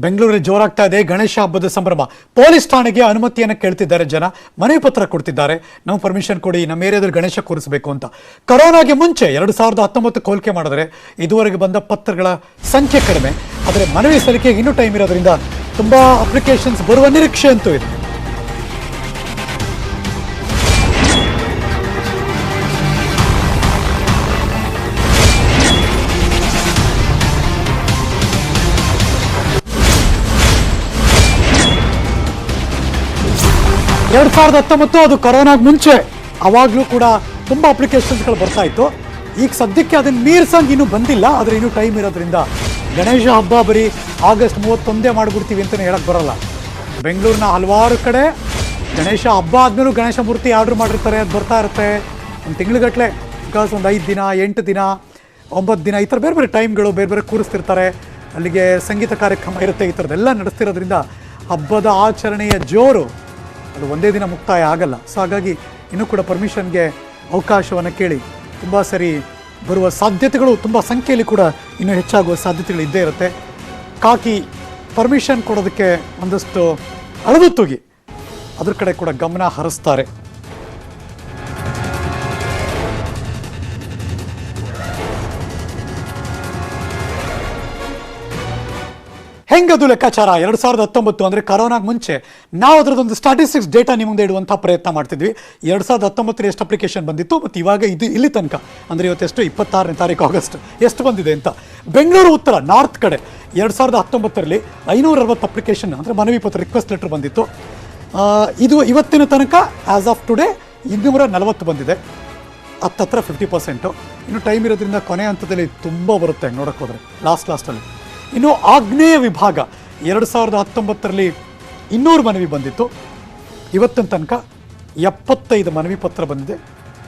ಬೆಂಗಳೂರಲ್ಲಿ ಜೋರಾಗ್ತಾ ಇದೆ ಗಣೇಶ ಹಬ್ಬದ ಸಂಭ್ರಮ. ಪೊಲೀಸ್ ಠಾಣೆಗೆ ಅನುಮತಿಯನ್ನು ಕೇಳ್ತಿದ್ದಾರೆ ಜನ, ಮನವಿ ಪತ್ರ ಕೊಡ್ತಿದ್ದಾರೆ, ನಾವು ಪರ್ಮಿಷನ್ ಕೊಡಿ, ನಮ್ಮ ಏರಿಯಾದಲ್ಲಿ ಗಣೇಶ ಕೂರಿಸಬೇಕು ಅಂತ. ಕರೋನಾಗೆ ಮುಂಚೆ 2019 ಹೋಲಿಕೆ ಮಾಡಿದ್ರೆ ಇದುವರೆಗೆ ಬಂದ ಪತ್ರಗಳ ಸಂಖ್ಯೆ ಕಡಿಮೆ, ಆದರೆ ಮನವಿ ಸಲ್ಲಿಕೆಗೆ ಇನ್ನೂ ಟೈಮ್ ಇರೋದ್ರಿಂದ ತುಂಬಾ ಅಪ್ಲಿಕೇಶನ್ಸ್ ಬರುವ ನಿರೀಕ್ಷೆ ಅಂತೂ ಇದೆ. ಎರಡು 2019 ಅದು ಕರೋನಾಗ ಮುಂಚೆ, ಅವಾಗಲೂ ಕೂಡ ತುಂಬ ಅಪ್ಲಿಕೇಶನ್ಸ್ಗಳು ಬರ್ತಾ ಇತ್ತು. ಈಗ ಸದ್ಯಕ್ಕೆ ಅದನ್ನು ಮೀರ್ಸಂಗೆ ಇನ್ನೂ ಬಂದಿಲ್ಲ, ಆದರೆ ಇನ್ನೂ ಟೈಮ್ ಇರೋದ್ರಿಂದ ಗಣೇಶ ಹಬ್ಬ ಬರೀ ಆಗಸ್ಟ್ 31 ಮಾಡಿಬಿಡ್ತೀವಿ ಅಂತಲೇ ಹೇಳಕ್ಕೆ ಬರೋಲ್ಲ. ಬೆಂಗಳೂರಿನ ಹಲವಾರು ಕಡೆ ಗಣೇಶ ಹಬ್ಬ ಆದಮೇಲೂ ಗಣೇಶ ಮೂರ್ತಿ ಆರ್ಡ್ರ್ ಮಾಡಿರ್ತಾರೆ, ಅದು ಬರ್ತಾ ಇರುತ್ತೆ ಒಂದು ತಿಂಗ್ಳುಗಟ್ಟಲೆ. ಬಿಕಾಸ್ ಒಂದು 5 ದಿನ, 8 ದಿನ, 9 ದಿನ ಈ ಥರ ಬೇರೆ ಬೇರೆ ಟೈಮ್ಗಳು ಬೇರೆ ಬೇರೆ ಕೂರಿಸ್ತಿರ್ತಾರೆ. ಅಲ್ಲಿಗೆ ಸಂಗೀತ ಕಾರ್ಯಕ್ರಮ ಇರುತ್ತೆ, ಈ ಥರದ್ದೆಲ್ಲ ನಡೆಸ್ತಿರೋದ್ರಿಂದ ಹಬ್ಬದ ಆಚರಣೆಯ ಜೋರು ಅದು ಒಂದೇ ದಿನ ಮುಕ್ತಾಯ ಆಗಲ್ಲ. ಸೊ ಹಾಗಾಗಿ ಇನ್ನೂ ಕೂಡ ಪರ್ಮಿಷನ್ಗೆ ಅವಕಾಶವನ್ನು ಕೇಳಿ ತುಂಬ ಸರಿ ಬರುವ ಸಾಧ್ಯತೆಗಳು, ತುಂಬ ಸಂಖ್ಯೆಯಲ್ಲಿ ಕೂಡ ಇನ್ನೂ ಹೆಚ್ಚಾಗುವ ಸಾಧ್ಯತೆಗಳು ಇದ್ದೇ ಇರುತ್ತೆ. ಕಾಕಿ ಪರ್ಮಿಷನ್ ಕೊಡೋದಕ್ಕೆ ಒಂದಷ್ಟು ಅಳದು ತೂಗಿ ಅದ್ರ ಕಡೆ ಕೂಡ ಗಮನ ಹರಿಸ್ತಾರೆ. ಹೆಂಗದು ಲೆಕ್ಕಾಚಾರ 2019 ಅಂದರೆ ಕರೋನಾಗ ಮುಂಚೆ ನಾವು ಅದರದೊಂದು ಸ್ಟಾಟಿಸ್ಟಿಕ್ಸ್ ಡೇಟಾ ನಿಮ್ಮ ಮುಂದೆ ಇಡುವಂಥ ಪ್ರಯತ್ನ ಮಾಡ್ತಿದ್ವಿ. 2019 ಎಷ್ಟು ಅಪ್ಲಿಕೇಶನ್ ಬಂದಿತ್ತು ಮತ್ತು ಇವಾಗ ಇದು ಇಲ್ಲಿ ತನಕ ಅಂದರೆ ಇವತ್ತೆಷ್ಟು 26ನೇ ತಾರೀಕು ಆಗಸ್ಟ್ ಎಷ್ಟು ಬಂದಿದೆ ಅಂತ. ಬೆಂಗಳೂರು ಉತ್ತರ ನಾರ್ತ್ ಕಡೆ 2019ರಲ್ಲಿ 560 ಅಪ್ಲಿಕೇಶನ್ ಅಂದರೆ ಮನವಿ ಪತ್ರ ರಿಕ್ವೆಸ್ಟ್ ಲೆಟರ್ ಬಂದಿತ್ತು. ಇದು ಇವತ್ತಿನ ತನಕ ಆ್ಯಸ್ ಆಫ್ ಟುಡೇ 240 ಬಂದಿದೆ, ಹತ್ತತ್ರ 50%. ಇನ್ನು ಟೈಮ್ ಇರೋದ್ರಿಂದ ಕೊನೆ ಹಂತದಲ್ಲಿ ತುಂಬ ಬರುತ್ತೆ ನೋಡೋಕ್ಕೆ ಹೋದರೆ ಲಾಸ್ಟಲ್ಲಿ. ಇನ್ನು ಆಗ್ನೇಯ ವಿಭಾಗ 2019ರಲ್ಲಿ 200 ಮನವಿ ಬಂದಿತ್ತು, ಇವತ್ತಿನ ತನಕ 75 ಮನವಿ ಪತ್ರ ಬಂದಿದೆ,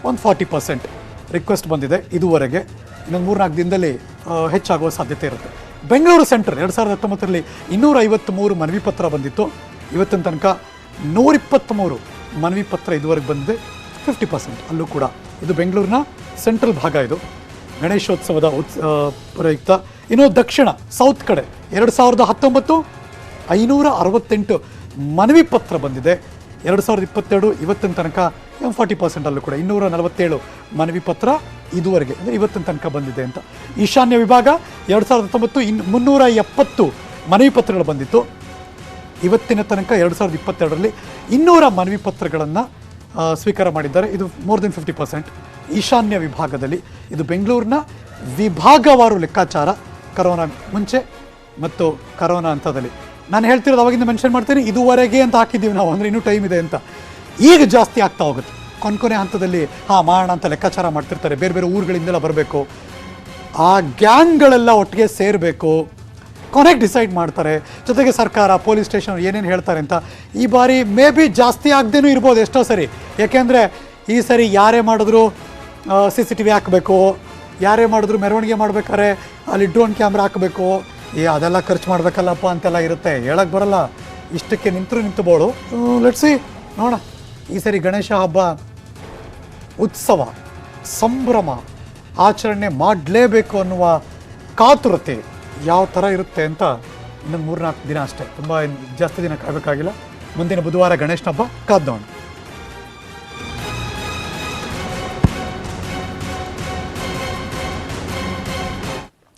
ಒಂದು 40% ರಿಕ್ವೆಸ್ಟ್ ಬಂದಿದೆ ಇದುವರೆಗೆ. ಇನ್ನೊಂದು 3-4 ದಿನದಲ್ಲಿ ಹೆಚ್ಚಾಗುವ ಸಾಧ್ಯತೆ ಇರುತ್ತೆ. ಬೆಂಗಳೂರು ಸೆಂಟ್ರಲ್ 2019ರಲ್ಲಿ 253 ಮನವಿ ಪತ್ರ ಬಂದಿತ್ತು, ಇವತ್ತಿನ ತನಕ 123 ಮನವಿ ಪತ್ರ ಇದುವರೆಗೆ ಬಂದಿದೆ, 50%. ಅಲ್ಲೂ ಕೂಡ ಇದು ಬೆಂಗಳೂರಿನ ಸೆಂಟ್ರಲ್ ಭಾಗ, ಇದು ಗಣೇಶೋತ್ಸವದ ಪ್ರಯುಕ್ತ. ಇನ್ನು ದಕ್ಷಿಣ ಸೌತ್ ಕಡೆ 2019 568 ಮನವಿ ಪತ್ರ ಬಂದಿದೆ, 2022 ಇವತ್ತಿನ ತನಕ 40%. ಅಲ್ಲೂ ಕೂಡ 247 ಮನವಿ ಪತ್ರ ಇದುವರೆಗೆ ಅಂದರೆ ಇವತ್ತಿನ ತನಕ ಬಂದಿದೆ ಅಂತ. ಈಶಾನ್ಯ ವಿಭಾಗ 2019 370 ಮನವಿ ಪತ್ರಗಳು ಬಂದಿತ್ತು, ಇವತ್ತಿನ ತನಕ 2022ರಲ್ಲಿ 200 ಮನವಿ ಪತ್ರಗಳನ್ನು ಸ್ವೀಕಾರ ಮಾಡಿದ್ದಾರೆ, ಇದು ಮೋರ್ ದೆನ್ 50%. ಈಶಾನ್ಯ ವಿಭಾಗದಲ್ಲಿ ಇದು ಬೆಂಗಳೂರಿನ ವಿಭಾಗವಾರು ಲೆಕ್ಕಾಚಾರ, ಕರೋನಾ ಮುಂಚೆ ಮತ್ತು ಕರೋನಾ ಹಂತದಲ್ಲಿ. ನಾನು ಹೇಳ್ತಿರೋದು ಅವಾಗಿಂದ ಮೆನ್ಷನ್ ಮಾಡ್ತೀನಿ, ಇದುವರೆಗೆ ಅಂತ ಹಾಕಿದ್ದೀವಿ ನಾವು, ಅಂದರೆ ಇನ್ನೂ ಟೈಮ್ ಇದೆ ಅಂತ. ಈಗ ಜಾಸ್ತಿ ಆಗ್ತಾ ಹೋಗುತ್ತೆ, ಕೊನೆ ಹಂತದಲ್ಲಿ ಮಾಡೋಣ ಅಂತ ಲೆಕ್ಕಾಚಾರ ಮಾಡ್ತಿರ್ತಾರೆ. ಬೇರೆ ಬೇರೆ ಊರುಗಳಿಂದೆಲ್ಲ ಬರಬೇಕು, ಆ ಗ್ಯಾಂಗ್ಗಳೆಲ್ಲ ಒಟ್ಟಿಗೆ ಸೇರಬೇಕು, ಕೊನೆಗೆ ಡಿಸೈಡ್ ಮಾಡ್ತಾರೆ. ಜೊತೆಗೆ ಸರ್ಕಾರ, ಪೊಲೀಸ್ ಸ್ಟೇಷನ್ ಏನೇನು ಹೇಳ್ತಾರೆ ಅಂತ. ಈ ಬಾರಿ ಮೇ ಬಿ ಜಾಸ್ತಿ ಆಗದೇನೂ ಇರ್ಬೋದು ಎಷ್ಟೋ ಸರಿ, ಯಾಕೆಂದರೆ ಈ ಸರಿ ಯಾರೇ ಮಾಡಿದ್ರು CCTV ಹಾಕಬೇಕು, ಯಾರೇ ಮಾಡಿದ್ರು ಮೆರವಣಿಗೆ ಮಾಡ್ಬೇಕಾದ್ರೆ ಅಲ್ಲಿ ಡ್ರೋನ್ ಕ್ಯಾಮ್ರಾ ಹಾಕಬೇಕು, ಅದೆಲ್ಲ ಖರ್ಚು ಮಾಡಬೇಕಲ್ಲಪ್ಪ ಅಂತೆಲ್ಲ ಇರುತ್ತೆ, ಹೇಳಕ್ಕೆ ಬರಲ್ಲ. ಇಷ್ಟಕ್ಕೆ ನಿಂತುಬೋಳು. ಲೆಟ್ಸ್ ಸಿ, ನೋಡೋಣ ಈ ಸರಿ ಗಣೇಶ ಹಬ್ಬ ಉತ್ಸವ ಸಂಭ್ರಮ ಆಚರಣೆ ಮಾಡಲೇಬೇಕು ಅನ್ನುವ ಕಾತುರತೆ ಯಾವ ಥರ ಇರುತ್ತೆ ಅಂತ. ಇನ್ನೊಂದು 3-4 ದಿನ ಅಷ್ಟೇ, ತುಂಬ ಜಾಸ್ತಿ ದಿನ ಕಾಯಬೇಕಾಗಿಲ್ಲ. ಮುಂದಿನ ಬುಧವಾರ ಗಣೇಶನ ಹಬ್ಬ, ಕಾದ್ ನೋಡೋಣ.